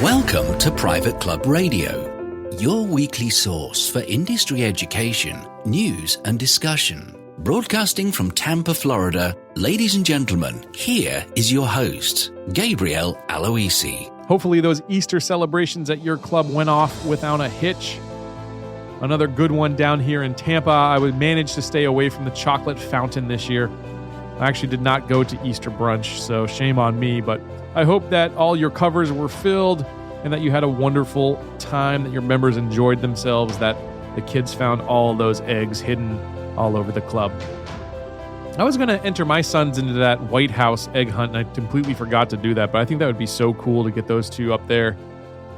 Welcome to Private Club Radio, your weekly source for industry education, news and discussion. Broadcasting from Tampa, Florida, ladies and gentlemen, here is your host, Gabriel Aloisi. Hopefully those Easter celebrations at your club went off without a hitch. Another good one down here in Tampa. I would manage to stay away from the chocolate fountain this year. I actually did not go to Easter brunch, so shame on me, but I hope that all your covers were filled and that you had a wonderful time, that your members enjoyed themselves, that the kids found all those eggs hidden all over the club. I was going to enter my sons into that White House egg hunt, and I completely forgot to do that, but I think that would be so cool to get those two up there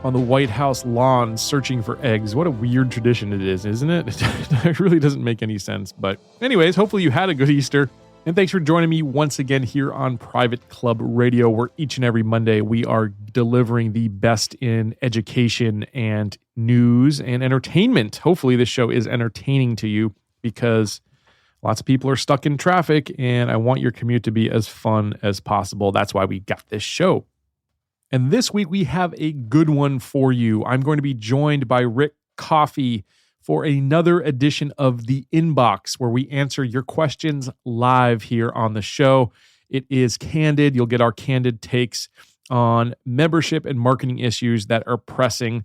on the White House lawn searching for eggs. What a weird tradition it is, isn't it? It really doesn't make any sense. But anyways, hopefully you had a good Easter. And thanks for joining me once again here on Private Club Radio, where each and every Monday we are delivering the best in education and news and entertainment. Hopefully this show is entertaining to you because lots of people are stuck in traffic and I want your commute to be as fun as possible. That's why we got this show. And this week we have a good one for you. I'm going to be joined by Rick Coffey for another edition of The Inbox, where we answer your questions live here on the show. It is candid. You'll get our candid takes on membership and marketing issues that are pressing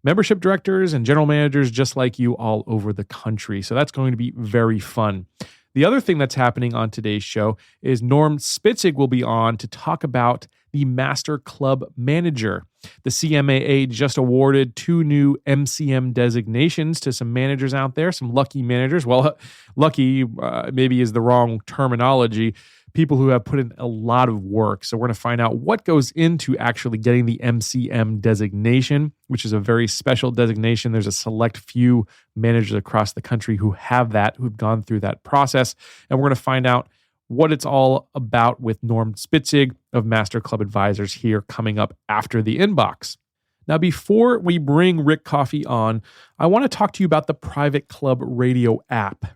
membership directors and general managers just like you all over the country. So that's going to be very fun. The other thing that's happening on today's show is Norm Spitzig will be on to talk about the Master Club Manager. The CMAA just awarded 2 new MCM designations to some managers out there, some lucky managers. Well, lucky maybe is the wrong terminology. People who have put in a lot of work. So we're going to find out what goes into actually getting the MCM designation, which is a very special designation. There's a select few managers across the country who have that, who've gone through that process. And we're going to find out what it's all about with Norm Spitzig of Master Club Advisors here coming up after the inbox. Now, before we bring Rick Coffey on, I want to talk to you about the Private Club Radio app.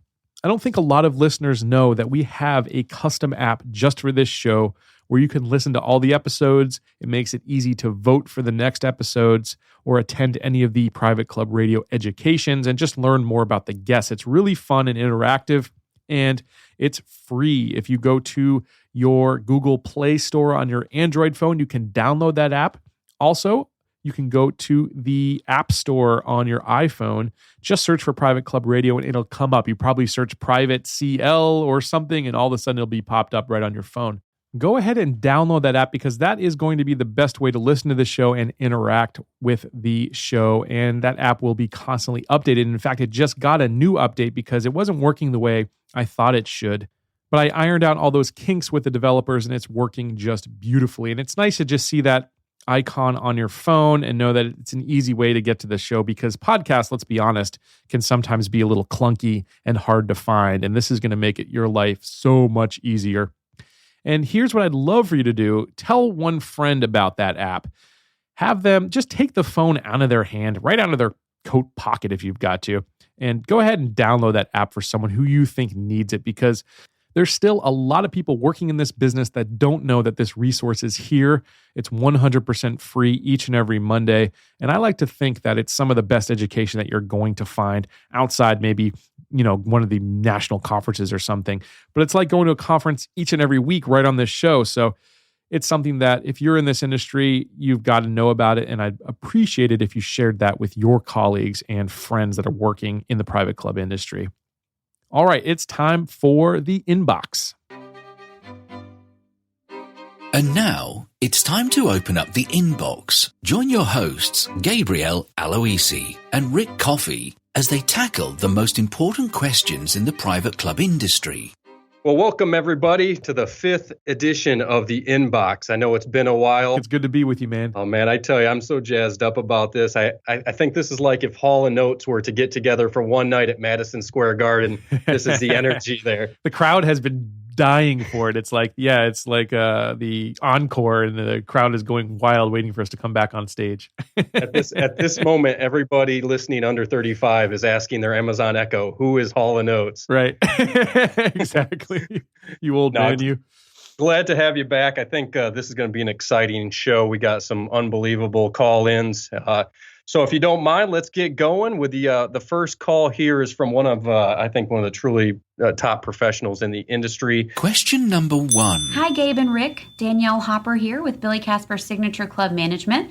I don't think a lot of listeners know that we have a custom app just for this show where you can listen to all the episodes. It makes it easy to vote for the next episodes or attend any of the Private Club Radio educations and just learn more about the guests. It's really fun and interactive, and it's free. If you go to your Google Play Store on your Android phone, you can download that app. Also, you can go to the App Store on your iPhone, just search for Private Club Radio and it'll come up. You probably search Private CL or something and all of a sudden it'll be popped up right on your phone. Go ahead and download that app because that is going to be the best way to listen to the show and interact with the show. And that app will be constantly updated. In fact, it just got a new update because it wasn't working the way I thought it should. But I ironed out all those kinks with the developers and it's working just beautifully. And it's nice to just see that icon on your phone and know that it's an easy way to get to the show because podcasts, let's be honest, can sometimes be a little clunky and hard to find. And this is going to make it your life so much easier. And here's what I'd love for you to do. Tell one friend about that app. Have them just take the phone out of their hand, right out of their coat pocket if you've got to, and go ahead and download that app for someone who you think needs it because there's still a lot of people working in this business that don't know that this resource is here. It's 100% free each and every Monday. And I like to think that it's some of the best education that you're going to find outside maybe, one of the national conferences or something. But it's like going to a conference each and every week right on this show. So it's something that if you're in this industry, you've got to know about it. And I'd appreciate it if you shared that with your colleagues and friends that are working in the private club industry. All right, it's time for the inbox. And now, it's time to open up the inbox. Join your hosts, Gabriel Aloisi and Rick Coffey, as they tackle the most important questions in the private club industry. Well, welcome everybody to the 5th edition of the Inbox. I know it's been a while. It's good to be with you, man. Oh man, I tell you, I'm so jazzed up about this. I think this is like if Hall & Oates were to get together for one night at Madison Square Garden. This is the energy there. The crowd has been dying for it. It's like the encore, and the crowd is going wild, waiting for us to come back on stage. At this moment, everybody listening under 35 is asking their Amazon Echo, "Who is Hall & Oates?" Right, exactly. You old man, you. Glad to have you back. I think this is going to be an exciting show. We got some unbelievable call-ins. So if you don't mind, let's get going with the first call here is from one of the truly top professionals in the industry. Question number 1. Hi, Gabe and Rick. Danielle Hopper here with Billy Casper Signature Club Management.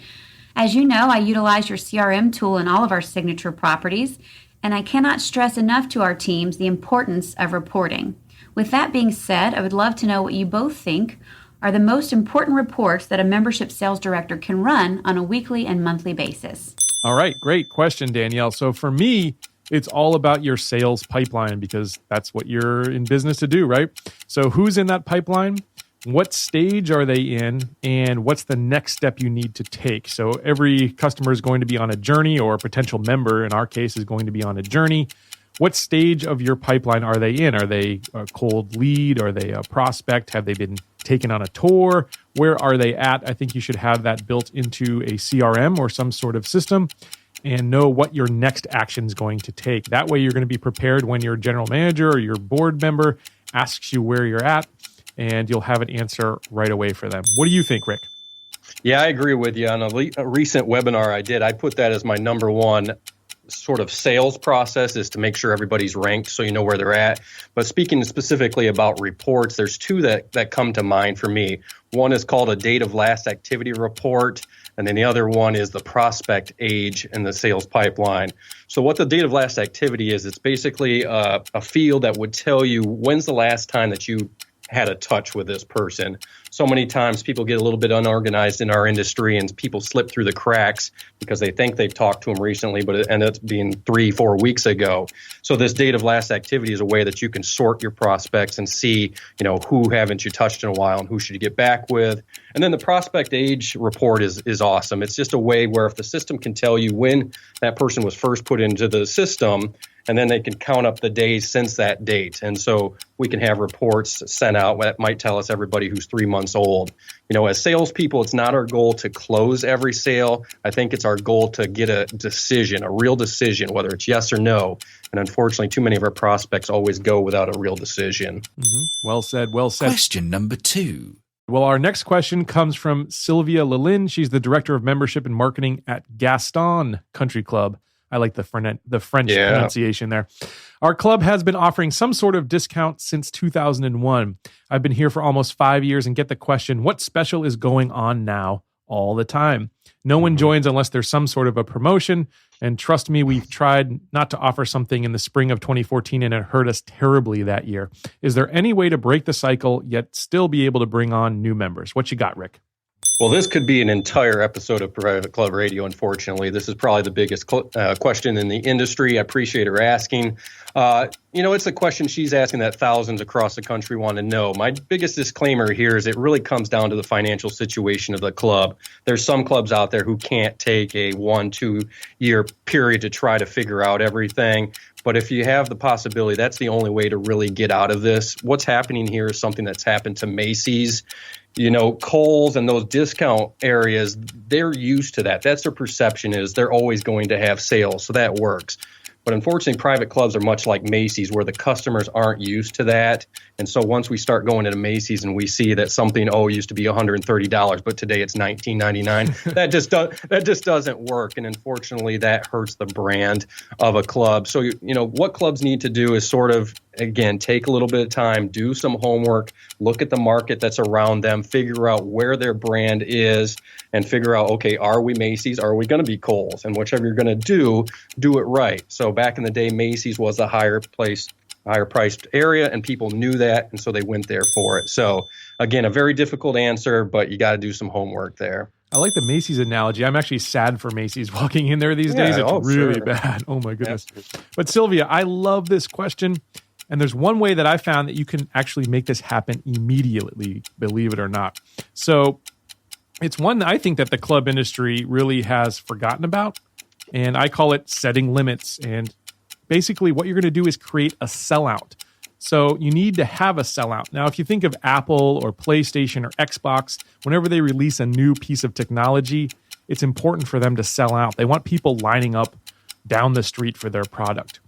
As you know, I utilize your CRM tool in all of our signature properties, and I cannot stress enough to our teams the importance of reporting. With that being said, I would love to know what you both think are the most important reports that a membership sales director can run on a weekly and monthly basis. All right, great question, Danielle. So for me, it's all about your sales pipeline because that's what you're in business to do, right? So who's in that pipeline? What stage are they in? And what's the next step you need to take? So every customer is going to be on a journey, or a potential member, in our case, is going to be on a journey. What stage of your pipeline are they in? Are they a cold lead? Are they a prospect? Have they been taken on a tour? Where are they at? I think you should have that built into a CRM or some sort of system and know what your next action is going to take. That way you're going to be prepared when your general manager or your board member asks you where you're at, and you'll have an answer right away for them. What do you think, Rick? Yeah, I agree with you. On a recent webinar I put that as my number one sort of sales process, is to make sure everybody's ranked so you know where they're at. But speaking specifically about reports, there's two that come to mind for me. One is called a date of last activity report, and then the other one is the prospect age in the sales pipeline. So what the date of last activity is, it's basically a field that would tell you when's the last time that you had a touch with this person. So many times people get a little bit unorganized in our industry and people slip through the cracks because they think they've talked to them recently, but it ended up being 3-4 weeks ago. So this date of last activity is a way that you can sort your prospects and see, who haven't you touched in a while and who should you get back with. And then the prospect age report is awesome. It's just a way where if the system can tell you when that person was first put into the system, and then they can count up the days since that date. And so we can have reports sent out that might tell us everybody who's 3 months old. As salespeople, it's not our goal to close every sale. I think it's our goal to get a decision, a real decision, whether it's yes or no. And unfortunately, too many of our prospects always go without a real decision. Mm-hmm. Well said, well said. Question number 2. Well, our next question comes from Sylvia Lalin. She's the Director of Membership and Marketing at Gaston Country Club. I like the French pronunciation there. Our club has been offering some sort of discount since 2001. I've been here for almost 5 years and get the question, what special is going on now? All the time. No one joins unless there's some sort of a promotion. And trust me, we've tried not to offer something in the spring of 2014 and it hurt us terribly that year. Is there any way to break the cycle yet still be able to bring on new members? What you got, Rick? Well, this could be an entire episode of Private Club Radio, unfortunately. This is probably the biggest question in the industry. I appreciate her asking. It's a question she's asking that thousands across the country want to know. My biggest disclaimer here is it really comes down to the financial situation of the club. There's some clubs out there who can't take a 1-2 year period to try to figure out everything. But if you have the possibility, that's the only way to really get out of this. What's happening here is something that's happened to Macy's. Kohl's and those discount areas, they're used to that. That's their perception, is they're always going to have sales. So that works. But unfortunately, private clubs are much like Macy's, where the customers aren't used to that. And so once we start going into Macy's and we see that something used to be $130, but today it's $19.99, that just doesn't work. And unfortunately, that hurts the brand of a club. So what clubs need to do is sort of, again, take a little bit of time, do some homework, look at the market that's around them, figure out where their brand is, and figure out, okay, are we Macy's? Are we going to be Kohl's? And whichever you're going to do it right. So back in the day, Macy's was a higher priced area, and people knew that, and so they went there for it. So again, a very difficult answer, but you got to do some homework there. I like the Macy's analogy. I'm actually sad for Macy's walking in there these days. It's really bad. Oh my goodness. But Sylvia, I love this question. And there's one way that I found that you can actually make this happen immediately, believe it or not. So it's one that I think that the club industry really has forgotten about. And I call it setting limits. And basically what you're going to do is create a sellout. So you need to have a sellout. Now, if you think of Apple or PlayStation or Xbox, whenever they release a new piece of technology, it's important for them to sell out. They want people lining up down the street for their product.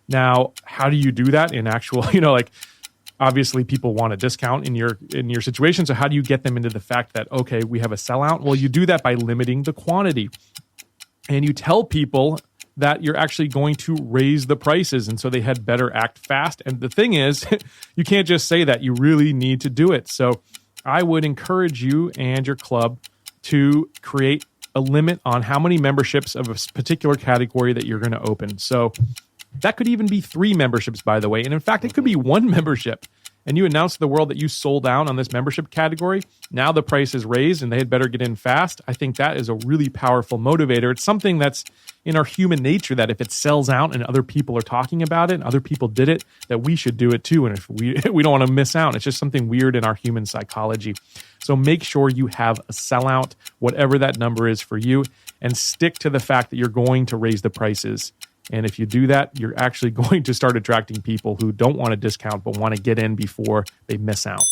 Now, how do you do that in actual, obviously people want a discount in your situation. So how do you get them into the fact that, okay, we have a sellout? Well, you do that by limiting the quantity. And you tell people that you're actually going to raise the prices. And so they had better act fast. And the thing is, you can't just say that. You really need to do it. So I would encourage you and your club to create a limit on how many memberships of a particular category that you're going to open. So that could even be 3 memberships, by the way. And in fact, it could be 1 membership. And you announce to the world that you sold out on this membership category. Now the price is raised and they had better get in fast. I think that is a really powerful motivator. It's something that's in our human nature that if it sells out and other people are talking about it and other people did it, that we should do it too. And if we don't want to miss out, it's just something weird in our human psychology. So make sure you have a sellout, whatever that number is for you, and stick to the fact that you're going to raise the prices. And if you do that, you're actually going to start attracting people who don't want a discount but want to get in before they miss out.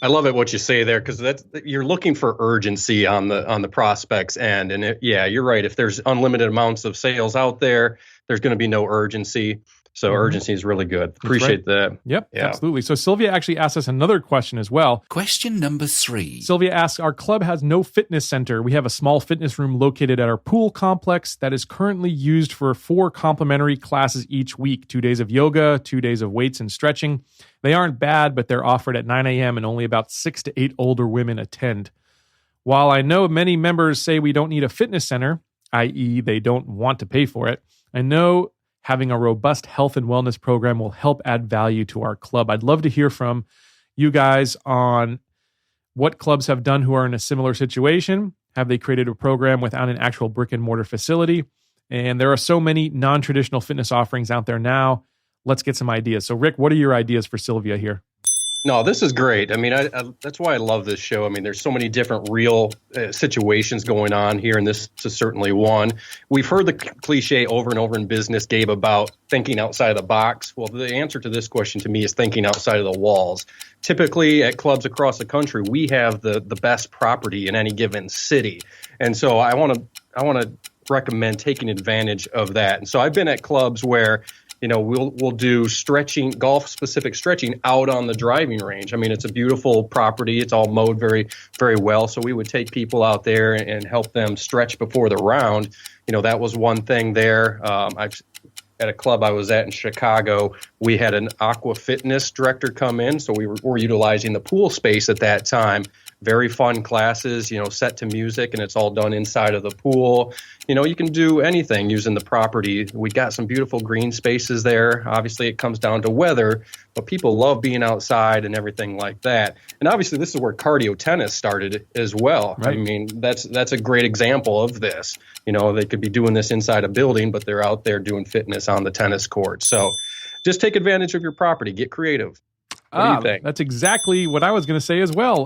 I love it what you say there, because you're looking for urgency on the prospects end. And you're right. If there's unlimited amounts of sales out there, there's going to be no urgency. So urgency is really good. Appreciate that. Yep, absolutely. So Sylvia actually asked us another question as well. Question number 3. Sylvia asks, our club has no fitness center. We have a small fitness room located at our pool complex that is currently used for 4 complimentary classes each week, 2 days of yoga, 2 days of weights and stretching. They aren't bad, but they're offered at 9 a.m. and only about 6 to 8 older women attend. While I know many members say we don't need a fitness center, i.e. they don't want to pay for it, I know having a robust health and wellness program will help add value to our club. I'd love to hear from you guys on what clubs have done who are in a similar situation. Have they created a program without an actual brick and mortar facility? And there are so many non-traditional fitness offerings out there now. Let's get some ideas. So Rick, what are your ideas for Sylvia here? No, this is great. I mean, that's why I love this show. I mean, there's so many different real situations going on here, and this is certainly one. We've heard the cliche over and over in business, Gabe, about thinking outside of the box. Well, the answer to this question to me is thinking outside of the walls. Typically at clubs across the country, we have the best property in any given city. And so I want to recommend taking advantage of that. And so I've been at clubs where we'll do stretching, golf-specific stretching out on the driving range. I mean, it's a beautiful property. It's all mowed very, very well. So we would take people out there and help them stretch before the round. That was one thing there. At a club I was at in Chicago, we had an aqua fitness director come in. So we were utilizing the pool space at that time. Very fun classes, set to music, and it's all done inside of the pool. You can do anything using the property. We got some beautiful green spaces there. Obviously, it comes down to weather, but people love being outside and everything like that. And obviously, this is where cardio tennis started as well. Right. I mean, that's a great example of this. They could be doing this inside a building, but they're out there doing fitness on the tennis court. So just take advantage of your property. Get creative. What do you think? That's exactly what I was going to say as well.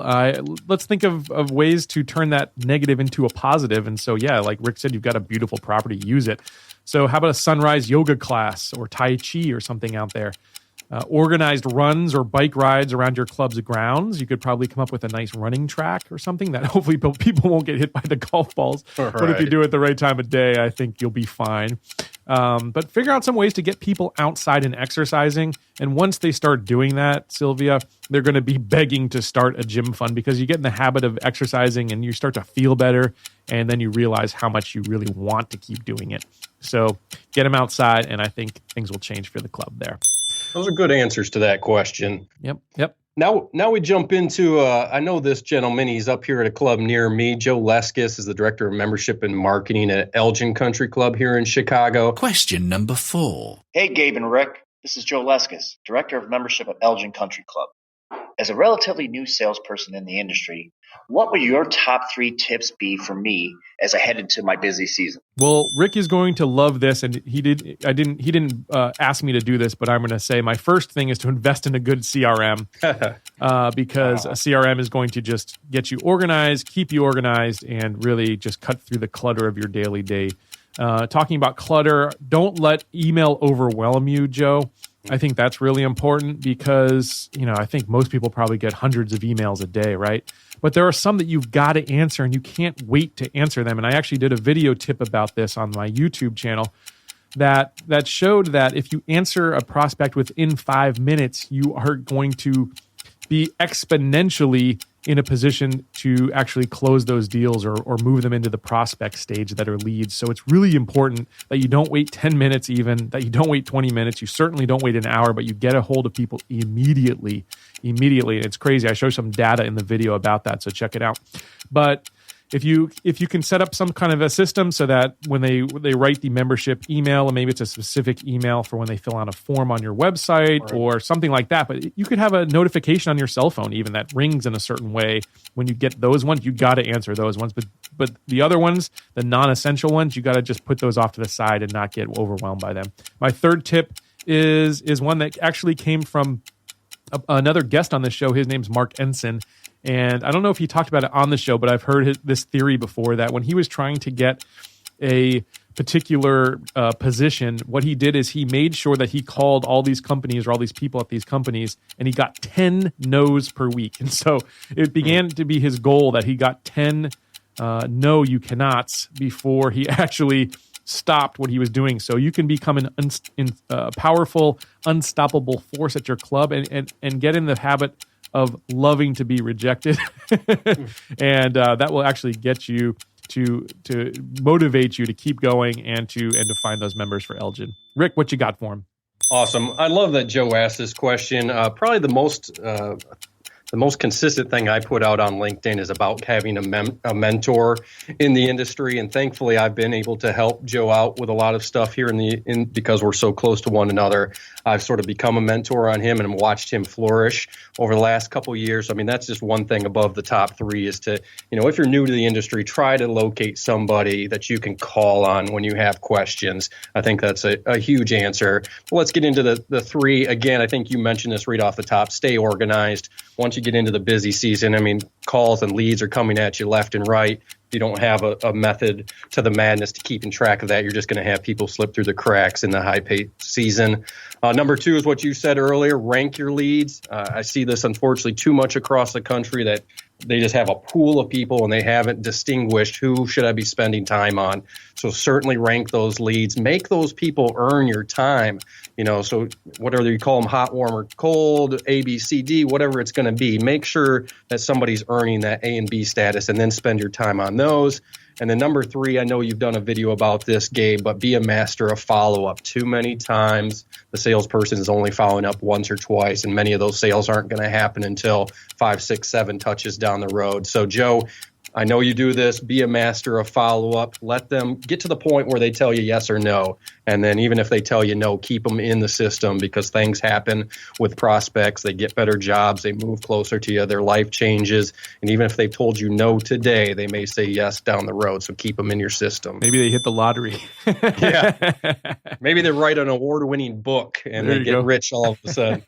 Let's think of ways to turn that negative into a positive. And so, like Rick said, you've got a beautiful property, use it. So how about a sunrise yoga class or Tai Chi or something out there? Organized runs or bike rides around your club's grounds. You could probably come up with a nice running track or something that hopefully people won't get hit by the golf balls. Right. But if you do it the right time of day, I think you'll be fine. But figure out some ways to get people outside and exercising. And once they start doing that, Sylvia, they're going to be begging to start a gym fund because you get in the habit of exercising and you start to feel better. And then you realize how much you really want to keep doing it. So get them outside, and I think things will change for the club there. Those are good answers to that question. Yep. Now we jump into, I know this gentleman, he's up here at a club near me. Joe Leskis is the Director of Membership and Marketing at Elgin Country Club here in Chicago. Question number 4. Hey, Gabe and Rick. This is Joe Leskis, Director of Membership at Elgin Country Club. As a relatively new salesperson in the industry, what would your top 3 tips be for me as I head into my busy season? Well, Rick is going to love this, and he didn't ask me to do this, but I'm going to say my first thing is to invest in a good CRM because a CRM is going to just get you organized, keep you organized, and really just cut through the clutter of your daily day. Talking about clutter, don't let email overwhelm you, Joe. I think that's really important because, I think most people probably get hundreds of emails a day, right? But there are some that you've got to answer and you can't wait to answer them. And I actually did a video tip about this on my YouTube channel. that showed that if you answer a prospect within 5 minutes, you are going to be exponentially in a position to actually close those deals or move them into the prospect stage that are leads. So it's really important that you don't wait 10 minutes even, that you don't wait 20 minutes. You certainly don't wait an hour, but you get a hold of people immediately. And it's crazy. I show some data in the video about that, so check it out. But if you can set up some kind of a system so that when they write the membership email, and maybe it's a specific email for when they fill out a form on your website or something like that, but you could have a notification on your cell phone even that rings in a certain way. When you get those ones, you got to answer those ones. But the other ones, the non-essential ones, you got to just put those off to the side and not get overwhelmed by them. My third tip is one that actually came from another guest on this show. His name's Mark Ensign. And I don't know if he talked about it on the show, but I've heard this theory before that when he was trying to get a particular position, what he did is he made sure that he called all these companies or all these people at these companies, and he got 10 no's per week. And so it began to be his goal that he got 10 no you cannots before he actually stopped what he was doing. So you can become a powerful, unstoppable force at your club and get in the habit of loving to be rejected. And that will actually get you to motivate you to keep going and to find those members for Elgin. Rick, what you got for him? Awesome. I love that Joe asked this question. Probably the most consistent thing I put out on LinkedIn is about having a mentor in the industry. And thankfully, I've been able to help Joe out with a lot of stuff here because we're so close to one another. I've sort of become a mentor on him and watched him flourish over the last couple of years. I mean, that's just one thing above the top three is to, if you're new to the industry, try to locate somebody that you can call on when you have questions. I think that's a huge answer. Well, let's get into the three. Again, I think you mentioned this right off the top. Stay organized. Once you get into the busy season, I mean, calls and leads are coming at you left and right. If you don't have a method to the madness to keeping track of that, you're just going to have people slip through the cracks in the high-pay season. Number two is what you said earlier, rank your leads. I see this, unfortunately, too much across the country that they just have a pool of people and they haven't distinguished who should I be spending time on. So certainly rank those leads. Make those people earn your time. So whatever you call them, hot, warm, or cold, A, B, C, D, whatever it's going to be, make sure that somebody's earning that A and B status and then spend your time on those. And then number three, I know you've done a video about this, Gabe, but be a master of follow-up. Too many times the salesperson is only following up once or twice, and many of those sales aren't going to happen until 5, 6, 7 touches down the road. So, Joe, I know you do this. Be a master of follow-up. Let them get to the point where they tell you yes or no. And then even if they tell you no, keep them in the system because things happen with prospects. They get better jobs. They move closer to you. Their life changes. And even if they've told you no today, they may say yes down the road. So keep them in your system. Maybe they hit the lottery. Yeah. Maybe they write an award-winning book and they get rich all of a sudden.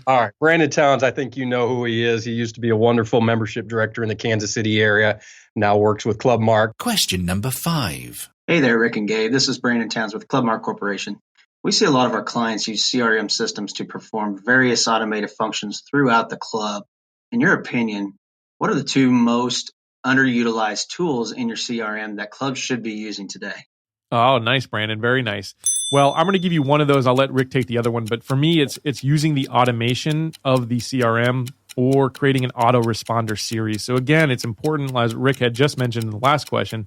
All right. Brandon Towns, I think you know who he is. He used to be a wonderful membership director in the Kansas City area, now works with Club Mark. Question number 5. Hey there, Rick and Gabe. This is Brandon Towns with Club Mark Corporation. We see a lot of our clients use CRM systems to perform various automated functions throughout the club. In your opinion, what are the two most underutilized tools in your CRM that clubs should be using today? Oh, nice, Brandon. Very nice. Well, I'm going to give you one of those. I'll let Rick take the other one. But for me, it's using the automation of the CRM or creating an autoresponder series. So again, it's important, as Rick had just mentioned in the last question,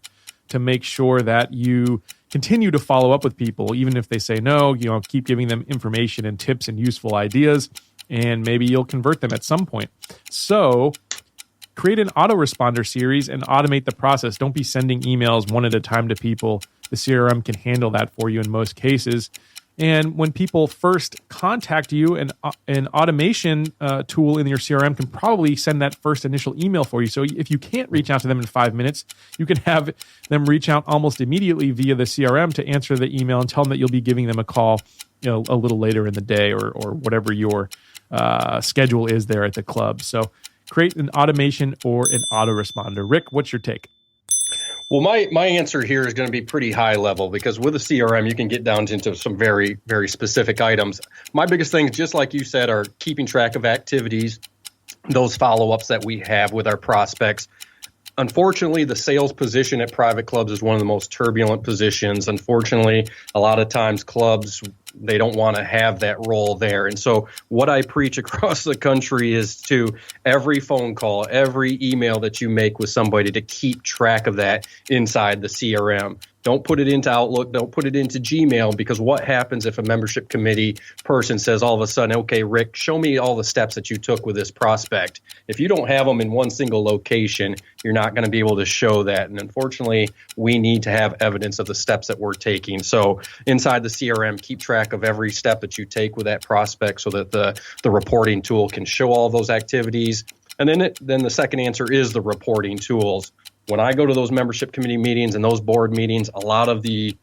to make sure that you continue to follow up with people, even if they say no. Keep giving them information and tips and useful ideas, and maybe you'll convert them at some point. So create an autoresponder series and automate the process. Don't be sending emails one at a time to people. The CRM can handle that for you in most cases. And when people first contact you, an automation tool in your CRM can probably send that first initial email for you. So if you can't reach out to them in 5 minutes, you can have them reach out almost immediately via the CRM to answer the email and tell them that you'll be giving them a call, a little later in the day or whatever your schedule is there at the club. So create an automation or an autoresponder. Rick, what's your take? Well, my answer here is going to be pretty high level because with a CRM, you can get down into some very, very specific items. My biggest things, just like you said, are keeping track of activities, those follow-ups that we have with our prospects. Unfortunately, the sales position at private clubs is one of the most turbulent positions. Unfortunately, a lot of times clubs, they don't want to have that role there. And so what I preach across the country is to every phone call, every email that you make with somebody, to keep track of that inside the CRM. Don't put it into Outlook. Don't put it into Gmail, because what happens if a membership committee person says all of a sudden, okay, Rick, show me all the steps that you took with this prospect. If you don't have them in one single location, you're not going to be able to show that. And unfortunately, we need to have evidence of the steps that we're taking. So inside the CRM, keep track of every step that you take with that prospect so that the reporting tool can show all those activities. And then the second answer is the reporting tools. When I go to those membership committee meetings and those board meetings, a lot of the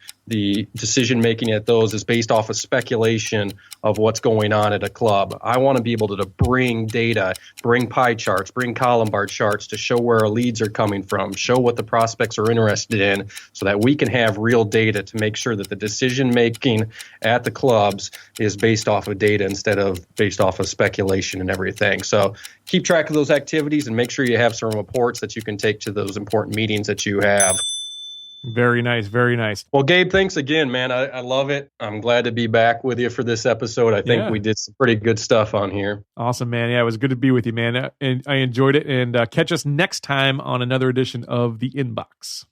decision making at those is based off of speculation of what's going on at a club. I want to be able to bring data, bring pie charts, bring column bar charts to show where our leads are coming from, show what the prospects are interested in, so that we can have real data to make sure that the decision making at the clubs is based off of data instead of based off of speculation and everything. So keep track of those activities and make sure you have some reports that you can take to those important meetings that you have. Very nice. Very nice. Well, Gabe, thanks again, man. I love it. I'm glad to be back with you for this episode. I think we did some pretty good stuff on here. Awesome, man. Yeah, it was good to be with you, man. And I enjoyed it. And catch us next time on another edition of The Inbox.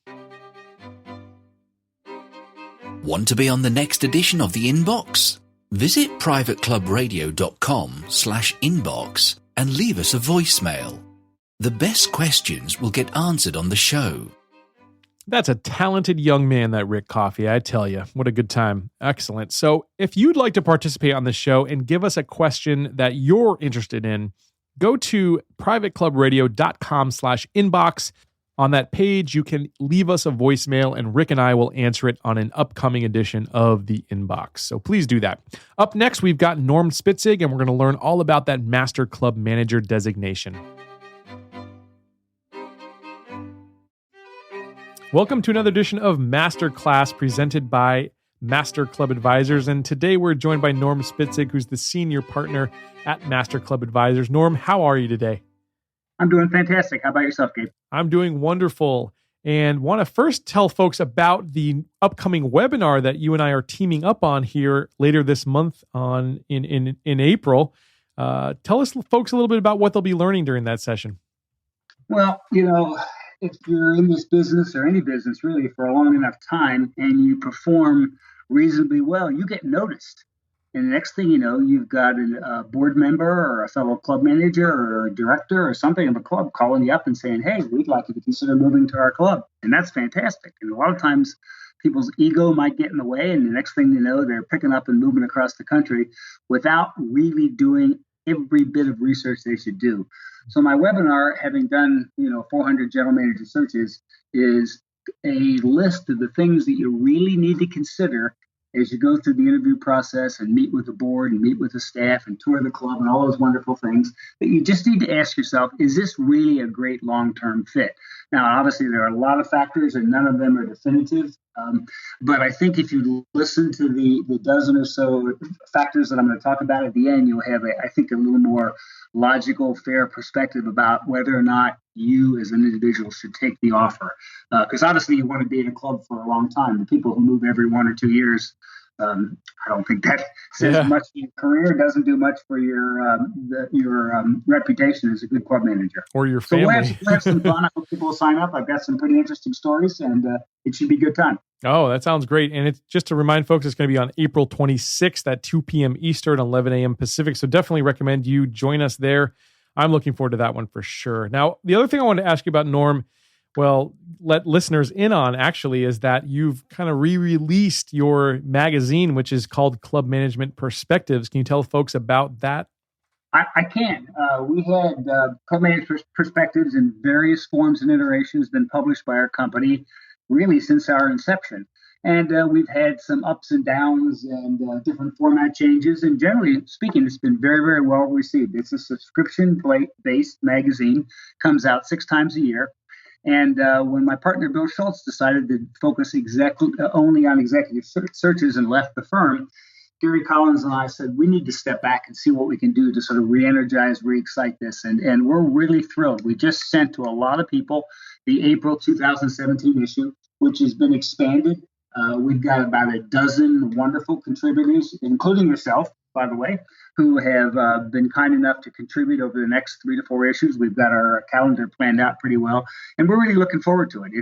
Want to be on the next edition of The Inbox? Visit privateclubradio.com/inbox and leave us a voicemail. The best questions will get answered on the show. That's a talented young man, that Rick Coffey. I tell you, what a good time. Excellent. So if you'd like to participate on the show and give us a question that you're interested in, go to privateclubradio.com/inbox. On that page, you can leave us a voicemail and Rick and I will answer it on an upcoming edition of The Inbox. So please do that. Up next, we've got Norm Spitzig, and we're going to learn all about that Master Club Manager designation. Welcome to another edition of Masterclass presented by Master Club Advisors. And today we're joined by Norm Spitzig, who's the senior partner at Master Club Advisors. Norm, how are you today? I'm doing fantastic. How about yourself, Gabe? I'm doing wonderful. And want to first tell folks about the upcoming webinar that you and I are teaming up on here later this month in April. Tell us, folks, a little bit about what they'll be learning during that session. Well, if you're in this business or any business really for a long enough time and you perform reasonably well, you get noticed. And the next thing you know, you've got a board member or a fellow club manager or a director or something of a club calling you up and saying, hey, we'd like you to consider moving to our club. And that's fantastic. And a lot of times people's ego might get in the way. And the next thing you know, they're picking up and moving across the country without really doing every bit of research they should do. So my webinar, having done 400 general manager searches, is a list of the things that you really need to consider as you go through the interview process and meet with the board and meet with the staff and tour the club and all those wonderful things that you just need to ask yourself, is this really a great long-term fit? Now, obviously, there are a lot of factors and none of them are definitive. But I think if you listen to the dozen or so factors that I'm going to talk about at the end, you'll have, a little more logical, fair perspective about whether or not you as an individual should take the offer. Because obviously you want to be in a club for a long time. The people who move every 1 or 2 years, I don't think that says much for your career. It doesn't do much for your reputation as a good club manager. Or your family. So we'll have some fun. I hope people will sign up. I've got some pretty interesting stories, and it should be a good time. Oh, that sounds great. And it's just to remind folks, it's going to be on April 26th at 2 p.m. Eastern, 11 a.m. Pacific. So definitely recommend you join us there. I'm looking forward to that one for sure. Now, the other thing I wanted to ask you about, Norm, well, let listeners in on actually, is that you've kind of re-released your magazine, which is called Club Management Perspectives. Can you tell folks about that? I can. We had Club Management Perspectives in various forms and iterations been published by our company really since our inception. And we've had some ups and downs and different format changes. And generally speaking, it's been very, very well received. It's a subscription-based magazine, comes out 6 times a year. And when my partner, Bill Schultz, decided to focus only on executive searches and left the firm, Gary Collins and I said, we need to step back and see what we can do to sort of re-energize, re-excite this. And we're really thrilled. We just sent to a lot of people the April 2017 issue, which has been expanded. We've got about a dozen wonderful contributors, including yourself, by the way, who have been kind enough to contribute over the next 3 to 4 issues. We've got our calendar planned out pretty well, and we're really looking forward to it.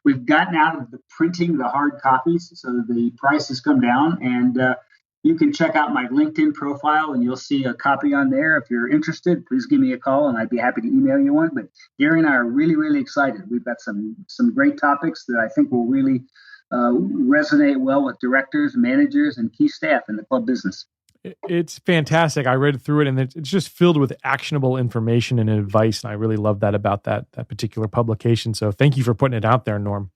We've gotten out of the printing the hard copies, so the price has come down, and you can check out my LinkedIn profile, and you'll see a copy on there. If you're interested, please give me a call, and I'd be happy to email you one. But Gary and I are really, really excited. We've got some great topics that I think will really resonate well with directors, managers, and key staff in the club business. It's fantastic. I read through it, and it's just filled with actionable information and advice, and I really love that about that particular publication. So thank you for putting it out there, Norm.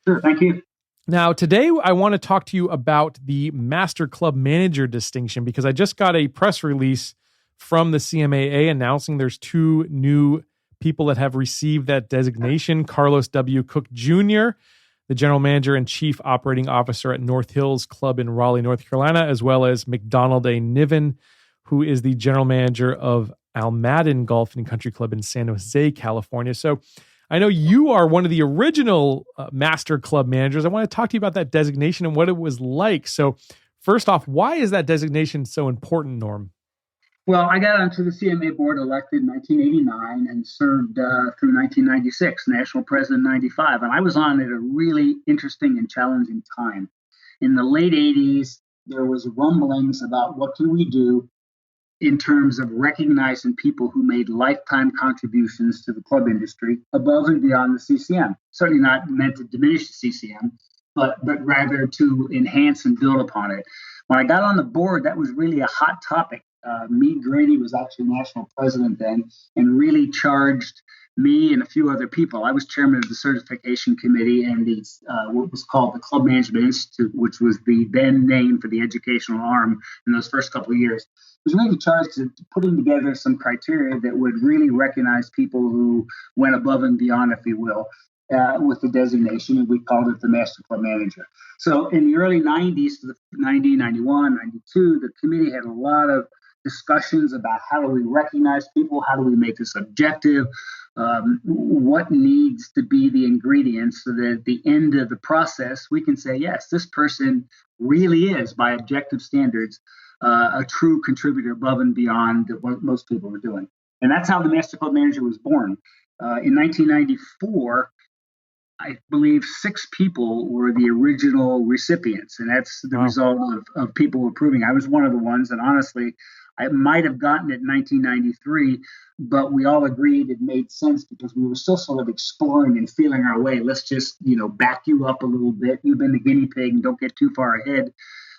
Sure, thank you. Now, today I want to talk to you about the Master Club Manager distinction, because I just got a press release from the CMAA announcing there's 2 new people that have received that designation. Carlos W. Cook Jr., the General Manager and Chief Operating Officer at North Hills Club in Raleigh, North Carolina, as well as McDonald A. Niven, who is the General Manager of Almaden Golf and Country Club in San Jose, California. So I know you are one of the original Master Club Managers. I want to talk to you about that designation and what it was like. So first off, why is that designation so important, Norm? Well, I got onto the CMA board elected in 1989 and served through 1996, national president 95. And I was on at a really interesting and challenging time. In the late 80s, there was rumblings about what can we do in terms of recognizing people who made lifetime contributions to the club industry above and beyond the CCM. Certainly not meant to diminish the CCM, but rather to enhance and build upon it. When I got on the board, that was really a hot topic. Meade Grady was actually national president then and really charged me and a few other people. I was chairman of the certification committee and the what was called the Club Management Institute, which was the then name for the educational arm in those first couple of years. Was really charged to putting together some criteria that would really recognize people who went above and beyond, if you will, with the designation, and we called it the Master Club Manager. So in the early 90s, to the 90, 91, 92, the committee had a lot of discussions about how do we recognize people, how do we make this objective, what needs to be the ingredients so that at the end of the process, we can say, yes, this person really is, by objective standards, a true contributor above and beyond what most people were doing. And that's how the Master Club Manager was born. In 1994, I believe 6 people were the original recipients, and that's the result of people approving. I was one of the ones, and honestly, I might have gotten it in 1993, but we all agreed it made sense because we were still sort of exploring and feeling our way. Let's just, back you up a little bit. You've been the guinea pig and don't get too far ahead.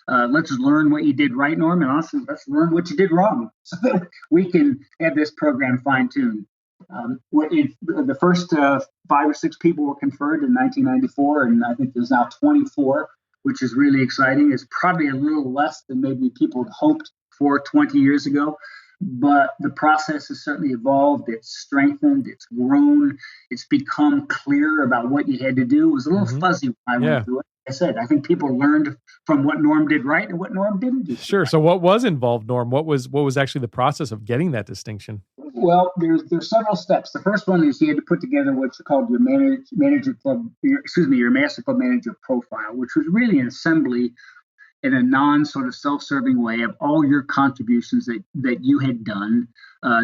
Let's learn what you did right, Norm, and honestly, let's learn what you did wrong so that we can have this program fine-tuned. The first 5 or 6 people were conferred in 1994, and I think there's now 24, which is really exciting. It's probably a little less than maybe people had hoped for 20 years ago, but the process has certainly evolved. It's strengthened, it's grown, it's become clear about what you had to do. It was a little fuzzy when I went through it. Like I said, I think people learned from what Norm did right and what Norm didn't do. Sure. So what was involved, Norm? What was actually the process of getting that distinction? Well, there's several steps. The first one is you had to put together what's called your your Master Club Manager profile, which was really an assembly in a non-sort of self-serving way of all your contributions that you had done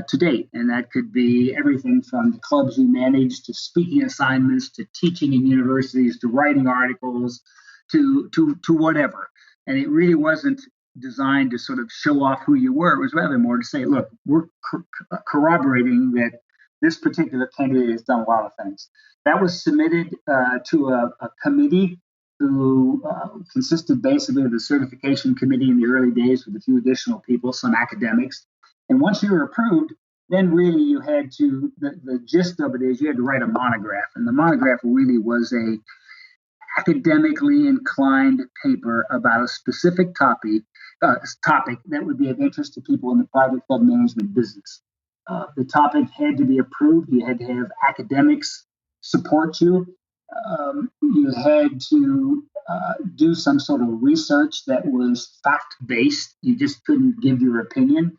to date. And that could be everything from the clubs you managed to speaking assignments to teaching in universities to writing articles to whatever. And it really wasn't designed to sort of show off who you were. It was rather more to say, look, we're corroborating that this particular candidate has done a lot of things. That was submitted to a committee who consisted basically of the certification committee in the early days with a few additional people, some academics. And once you were approved, then really you had to, the gist of it is you had to write a monograph. And the monograph really was a academically inclined paper about a specific topic that would be of interest to people in the private club management business. The topic had to be approved. You had to have academics support you. You had to do some sort of research that was fact-based. You just couldn't give your opinion.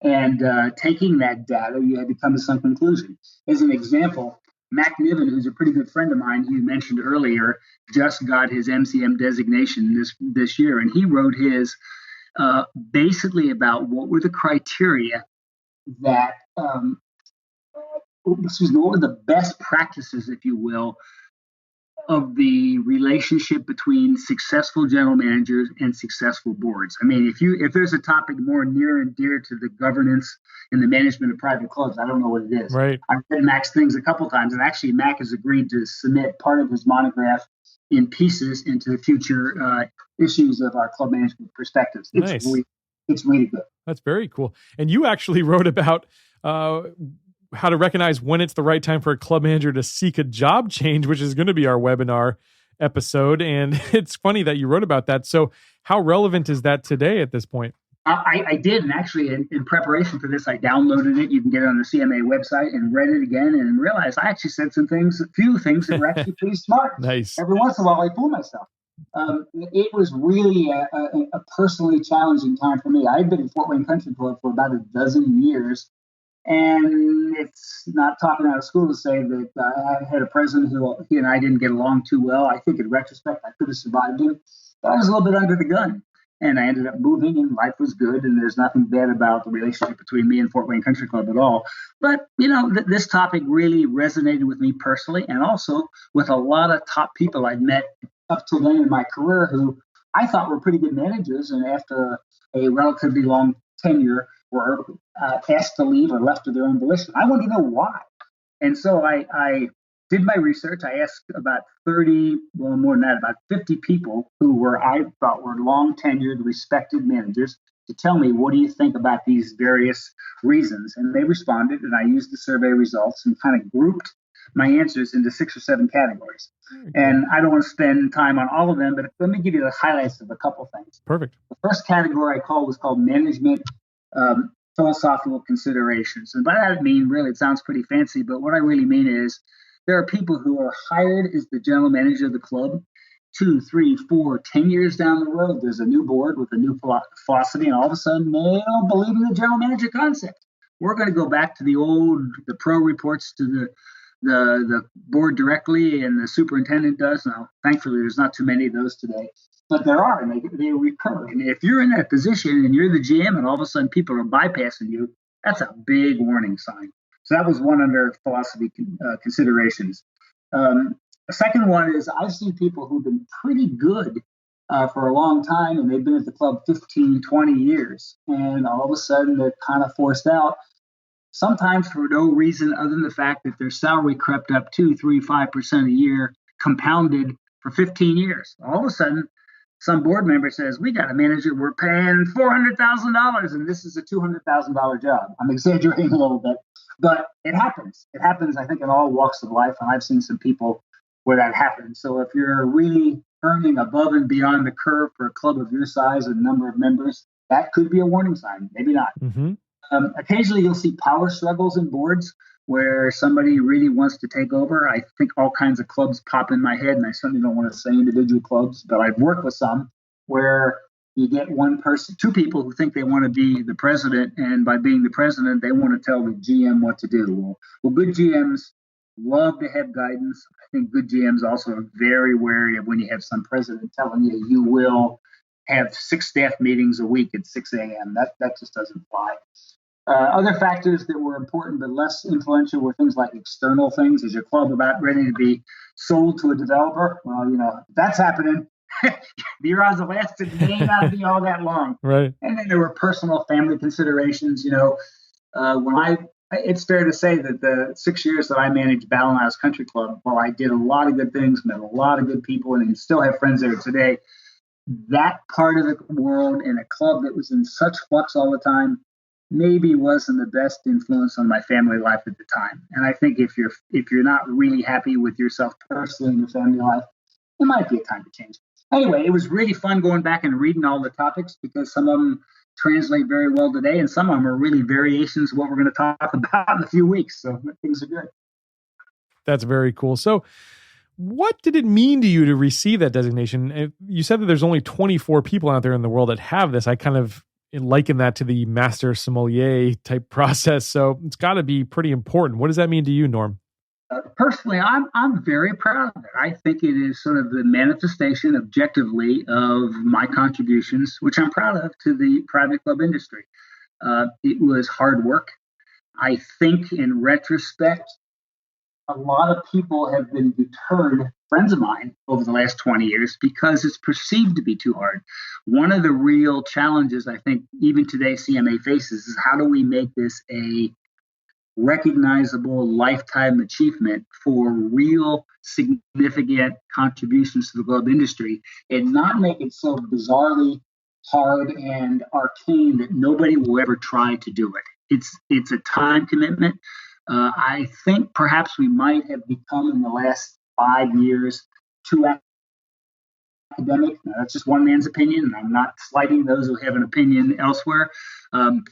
And taking that data, you had to come to some conclusion. As an example, Mac Niven, who's a pretty good friend of mine, you mentioned earlier, just got his MCM designation this year, and he wrote his basically about what were the criteria that, what were the best practices, if you will, of the relationship between successful general managers and successful boards. I mean, if there's a topic more near and dear to the governance and the management of private clubs, I don't know what it is. Right. I've read Mac's things a couple times, and actually Mac has agreed to submit part of his monograph in pieces into the future issues of our club management perspectives. Nice. It's really good. That's very cool. And you actually wrote about how to recognize when it's the right time for a club manager to seek a job change, which is going to be our webinar episode. And it's funny that you wrote about that. So how relevant is that today at this point? I did. And actually, in preparation for this, I downloaded it. You can get it on the CMA website and read it again and realized I actually said a few things that were actually pretty smart. Nice. Every once in a while, I fool myself. It was really a personally challenging time for me. I had been in Fort Wayne Country Club for about a dozen years. And it's not talking out of school to say that I had a president who he and I didn't get along too well. I think in retrospect, I could have survived him, but I was a little bit under the gun. And I ended up moving and life was good. And there's nothing bad about the relationship between me and Fort Wayne Country Club at all. But, this topic really resonated with me personally and also with a lot of top people I'd met up till then in my career who I thought were pretty good managers. And after a relatively long tenure, were asked to leave or left of their own volition. I wanted to know why. And so I did my research. I asked about 30, well, more than that, about 50 people who I thought were long tenured, respected managers to tell me, what do you think about these various reasons? And they responded, and I used the survey results and kind of grouped my answers into 6 or 7 categories. Okay. And I don't want to spend time on all of them, but let me give you the highlights of a couple things. Perfect. The first category was called management philosophical considerations. And by that I mean, really, it sounds pretty fancy, but what I really mean is there are people who are hired as the general manager of the club 2, 3, 4, 10 years down the road. There's a new board with a new philosophy, and all of a sudden they don't believe in the general manager concept. We're going to go back to the pro reports to the board directly, and the superintendent does. Now, thankfully, there's not too many of those today. But there are, and they recur. And if you're in that position and you're the GM and all of a sudden people are bypassing you, that's a big warning sign. So that was one under philosophy considerations. The second one is I've seen people who've been pretty good for a long time, and they've been at the club 15, 20 years. And all of a sudden they're kind of forced out, sometimes for no reason other than the fact that their salary crept up 2, 3, 5% a year, compounded for 15 years. All of a sudden, some board member says, we got a manager, we're paying $400,000, and this is a $200,000 job. I'm exaggerating a little bit, but it happens. It happens, I think, in all walks of life, and I've seen some people where that happens. So if you're really earning above and beyond the curve for a club of your size and number of members, that could be a warning sign, maybe not. Mm-hmm. Occasionally, you'll see power struggles in boards where somebody really wants to take over. I think all kinds of clubs pop in my head, and I certainly don't want to say individual clubs, but I've worked with some where you get one person, 2 people who think they want to be the president, and by being the president, they want to tell the GM what to do. Well, good GMs love to have guidance. I think good GMs also are very wary of when you have some president telling you will have 6 staff meetings a week at 6 a.m. That just doesn't fly. Other factors that were important but less influential were things like external things. Is your club about ready to be sold to a developer? Well, if that's happening, the odds of lasting may not be all that long. Right. And then there were personal family considerations. It's fair to say that the 6 years that I managed Ballon House Country Club, while I did a lot of good things, met a lot of good people, and still have friends there today, that part of the world in a club that was in such flux all the time maybe wasn't the best influence on my family life at the time. And I think if you're not really happy with yourself personally in your family life, it might be a time to change. Anyway, it was really fun going back and reading all the topics because some of them translate very well today, and some of them are really variations of what we're going to talk about in a few weeks. So things are good. That's very cool. So what did it mean to you to receive that designation? You said that there's only 24 people out there in the world that have this. I kind of liken that to the master sommelier type process. So it's got to be pretty important. What does that mean to you, Norm? Personally, I'm very proud of it. I think it is sort of the manifestation objectively of my contributions, which I'm proud of, to the private club industry. It was hard work. I think in retrospect, a lot of people have been deterred, friends of mine, over the last 20 years because it's perceived to be too hard. One of the real challenges I think even today CMA faces is how do we make this a recognizable lifetime achievement for real significant contributions to the club industry and not make it so bizarrely hard and arcane that nobody will ever try to do it. It's a time commitment. I think perhaps we might have become in the last 5 years too academic. Now, that's just one man's opinion, and I'm not slighting those who have an opinion elsewhere. And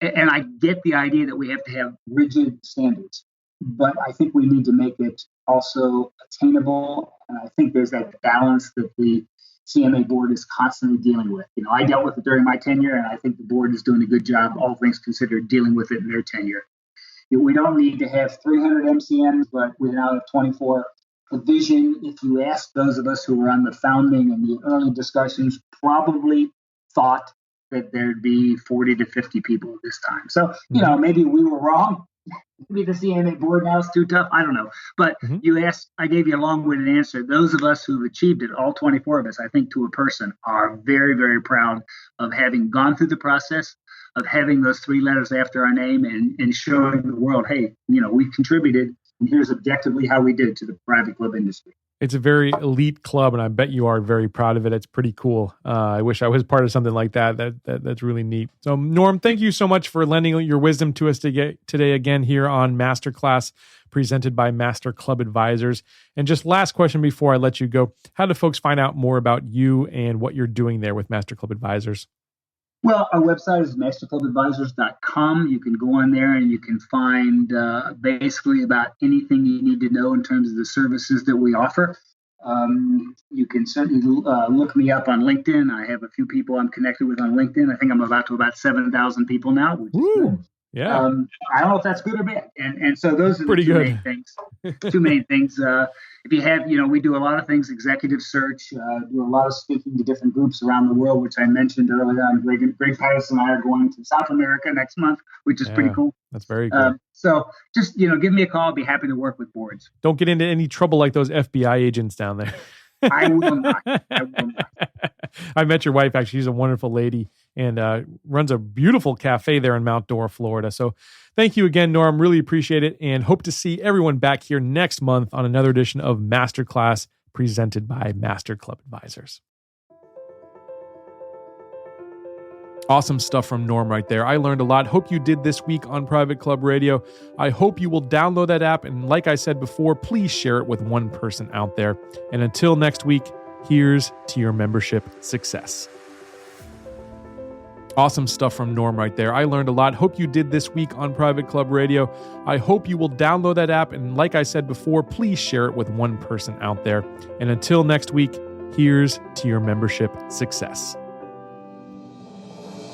I get the idea that we have to have rigid standards, but I think we need to make it also attainable. And I think there's that balance that the CMA board is constantly dealing with. You know, I dealt with it during my tenure, and I think the board is doing a good job, all things considered, dealing with it in their tenure. We don't need to have 300 MCMs, but we now have 24. The vision, if you ask those of us who were on the founding and the early discussions, probably thought that there'd be 40 to 50 people at this time. So, you know, maybe we were wrong. Maybe the CMA board now is too tough. I don't know. But you asked, I gave you a long-winded answer. Those of us who've achieved it, all 24 of us, I think to a person, are very, very proud of having gone through the process, of having those 3 letters after our name and showing the world, hey, you know, we've contributed, and here's objectively how we did to the private club industry. It's a very elite club, and I bet you are very proud of it. It's pretty cool. I wish I was part of something like that. That's really neat. So, Norm, thank you so much for lending your wisdom to us today again here on Masterclass, presented by Master Club Advisors. And just last question before I let you go, how do folks find out more about you and what you're doing there with Master Club Advisors? Well, our website is masterclubadvisors.com. You can go on there and you can find basically about anything you need to know in terms of the services that we offer. You can certainly look me up on LinkedIn. I have a few people I'm connected with on LinkedIn. I think I'm about 7,000 people now, which is good. Yeah. I don't know if that's good or bad. And so those are pretty the good. Two main things. If you have, we do a lot of things, executive search, do a lot of speaking to different groups around the world, which I mentioned earlier on. Greg Titus and I are going to South America next month, which is pretty cool. That's very cool. So just, give me a call. I'll be happy to work with boards. Don't get into any trouble like those FBI agents down there. I will not. I met your wife, actually. She's a wonderful lady and runs a beautiful cafe there in Mount Dora, Florida. So thank you again, Norm. Really appreciate it, and hope to see everyone back here next month on another edition of Masterclass presented by Master Club Advisors. Awesome stuff from Norm right there. I learned a lot. Hope you did this week on Private Club Radio. I hope you will download that app. And like I said before, please share it with one person out there. And until next week, here's to your membership success. Awesome stuff from Norm right there. I learned a lot. Hope you did this week on Private Club Radio. I hope you will download that app. And like I said before, please share it with one person out there. And until next week, here's to your membership success.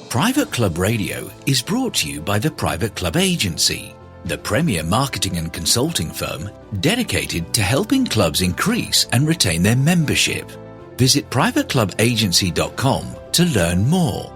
Private Club Radio is brought to you by the Private Club Agency, the premier marketing and consulting firm dedicated to helping clubs increase and retain their membership. Visit privateclubagency.com to learn more.